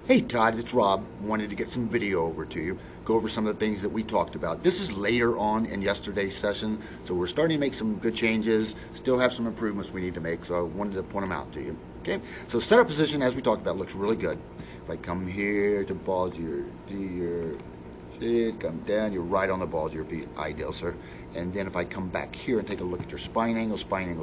Hey Todd, it's Rob. Wanted to get some video over to you, go over some of the things that we talked about. This is later on in yesterday's session, so we're starting to make some good changes, still have some improvements we need to make, so I wanted to point them out to you. Okay, so setup position, as we talked about, looks really good. If I come here to balls of your feet, come down, you're right on the balls of your feet, ideal, sir. And then if I come back here and take a look at your spine angle is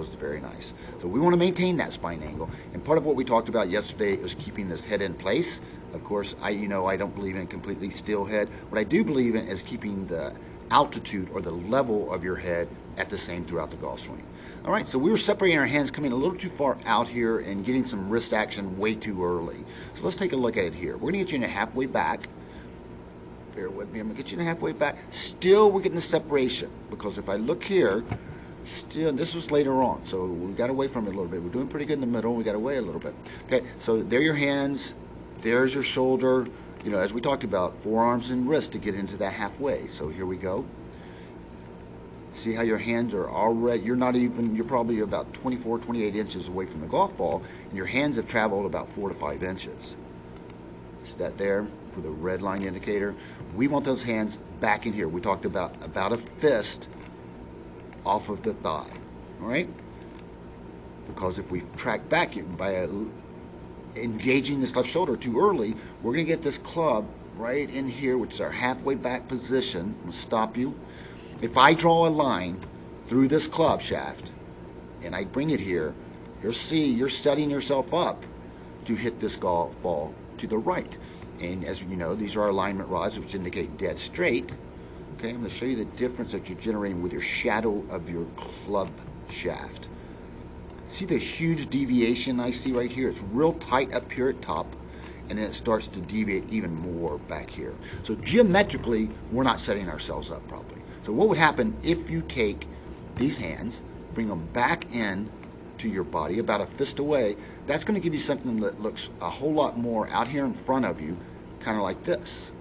very nice. So we want to maintain that spine angle. And part of what we talked about yesterday is keeping this head in place. Of course, I don't believe in a completely still head. What I do believe in is keeping the altitude or the level of your head at the same throughout the golf swing. All right, so we were separating our hands, coming a little too far out here and getting some wrist action way too early. So let's take a look at it here. We're going to get you in a halfway back. Bear with me, I'm going to get you in halfway back. Still, we're getting the separation, because if I look here, still, this was later on, so we got away from it a little bit. We're doing pretty good in the middle, we got away a little bit. Okay, so there are your hands, there's your shoulder, as we talked about, forearms and wrist to get into that halfway. So here we go. See how your hands are already, you're probably about 24, 28 inches away from the golf ball, and your hands have traveled about 4 to 5 inches. See that there for the red line indicator? We want those hands back in here. We talked about a fist off of the thigh, all right? Because if we track back by engaging this left shoulder too early, we're going to get this club right in here, which is our halfway back position. I'm going to stop you. If I draw a line through this club shaft and I bring it here, you'll see you're setting yourself up to hit this golf ball to the right. And as you know, these are alignment rods, which indicate dead straight. Okay, I'm going to show you the difference that you're generating with your shadow of your club shaft. See the huge deviation I see right here? It's real tight up here at top, and then it starts to deviate even more back here. So geometrically, we're not setting ourselves up properly. So what would happen if you take these hands, bring them back in to your body about a fist away? That's going to give you something that looks a whole lot more out here in front of you, kind of like this.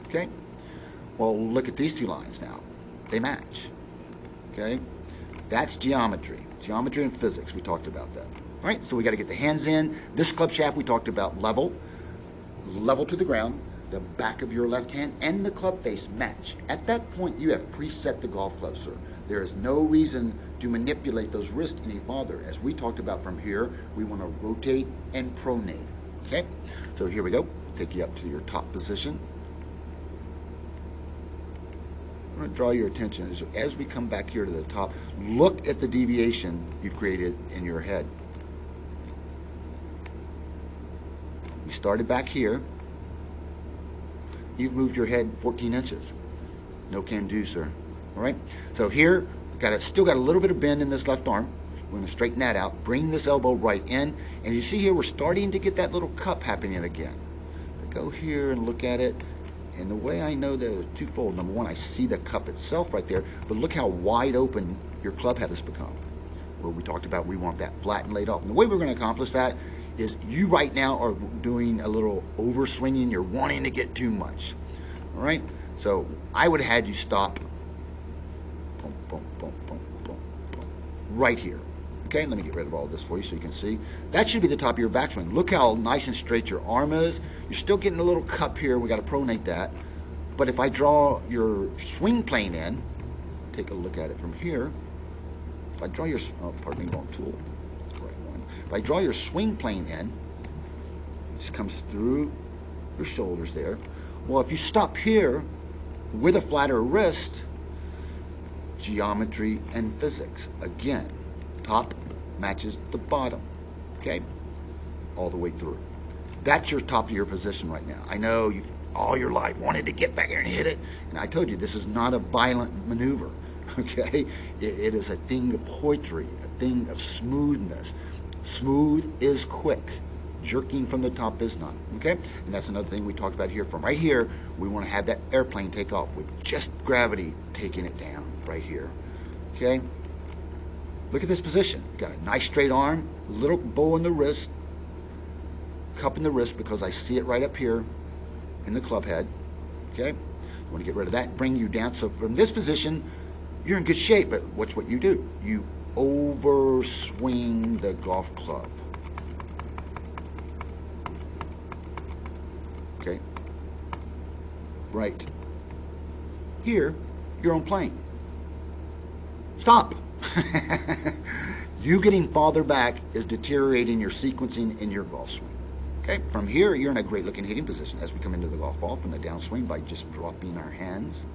Okay? Well, look at these two lines now. They match. Okay? That's geometry. Geometry and physics, we talked about that. All right, so we got to get the hands in. This club shaft we talked about level to the ground. The back of your left hand and the club face match. At that point, you have preset the golf club, sir. There is no reason to manipulate those wrists any farther. As we talked about from here, we want to rotate and pronate. Okay? So here we go. Take you up to your top position. I'm going to draw your attention as we come back here to the top. Look at the deviation you've created in your head. We started back here. You've moved your head 14 inches. No can do, sir. All right? So here, still got a little bit of bend in this left arm. We're going to straighten that out. Bring this elbow right in. And you see here, we're starting to get that little cup happening again. Go here and look at it. And the way I know that it's twofold. Number one, I see the cup itself right there. But look how wide open your club head has become. Where we talked about we want that flat and laid off. And the way we're going to accomplish that is you right now are doing a little overswinging. You're wanting to get too much. All right? So I would have had you stop boom, boom, boom, boom, boom, boom, right here. Okay, let me get rid of all this for you so you can see. That should be the top of your backswing. Look how nice and straight your arm is. You're still getting a little cup here. We got to pronate that. But if I draw your swing plane in, take a look at it from here. If I draw your, pardon me, wrong tool. If I draw your swing plane in, it just comes through your shoulders there. Well, if you stop here with a flatter wrist, geometry and physics. Again, top matches the bottom, okay? All the way through. That's your top of your position right now. I know you've all your life wanted to get back here and hit it, and I told you this is not a violent maneuver, okay? It is a thing of poetry, a thing of smoothness. Smooth is quick. Jerking from the top is not, okay? And that's another thing we talked about here. From right here, we want to have that airplane take off with just gravity taking it down right here, okay? Look at this position. Got a nice straight arm, little bow in the wrist, cup in the wrist because I see it right up here in the club head, okay? I want to get rid of that, bring you down. So from this position, you're in good shape, but watch what you do. You overswing the golf club. Okay? Right. Here, you're on plane. Stop! You getting farther back is deteriorating your sequencing in your golf swing. Okay, from here, you're in a great looking hitting position as we come into the golf ball from the downswing by just dropping our hands,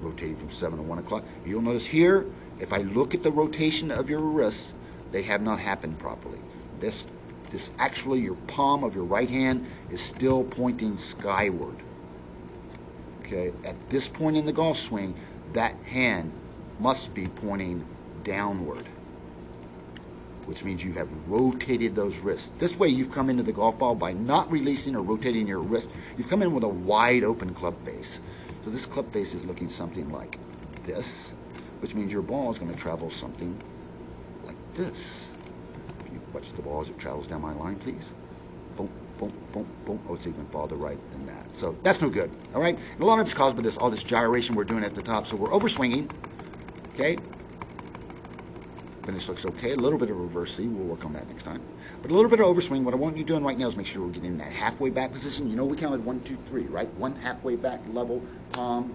rotating from 7 to 1 o'clock. You'll notice here, if I look at the rotation of your wrist, they have not happened properly. This actually, your palm of your right hand is still pointing skyward. Okay, at this point in the golf swing, that hand must be pointing downward, which means you have rotated those wrists. This way you've come into the golf ball by not releasing or rotating your wrist. You've come in with a wide open club face. So this club face is looking something like this, which means your ball is going to travel something like this. If you watch the ball as it travels down my line, please. Boom, boom, boom, boom. Oh, it's even farther right than that. So that's no good, all right? And a lot of it's caused by all this gyration we're doing at the top. So we're overswinging, okay? Finish looks okay. A little bit of reverse C. We'll work on that next time. But a little bit of overswing. What I want you doing right now is make sure we're getting in that halfway back position. You know we counted 1, 2, 3, right? One halfway back level, palm,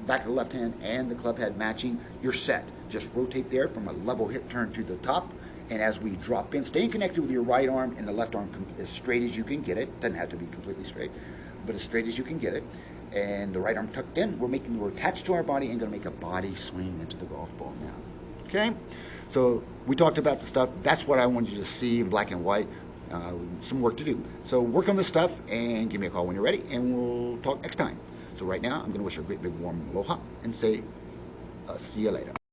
back of the left hand, and the club head matching. You're set. Just rotate there from a level hip turn to the top. And as we drop in, staying connected with your right arm and the left arm as straight as you can get it. Doesn't have to be completely straight, but as straight as you can get it. And the right arm tucked in. We're attached to our body and going to make a body swing into the golf ball now. Okay? So we talked about the stuff. That's what I wanted you to see in black and white. Some work to do. So work on this stuff and give me a call when you're ready, and we'll talk next time. So right now, I'm going to wish you a great big warm aloha and say, see you later.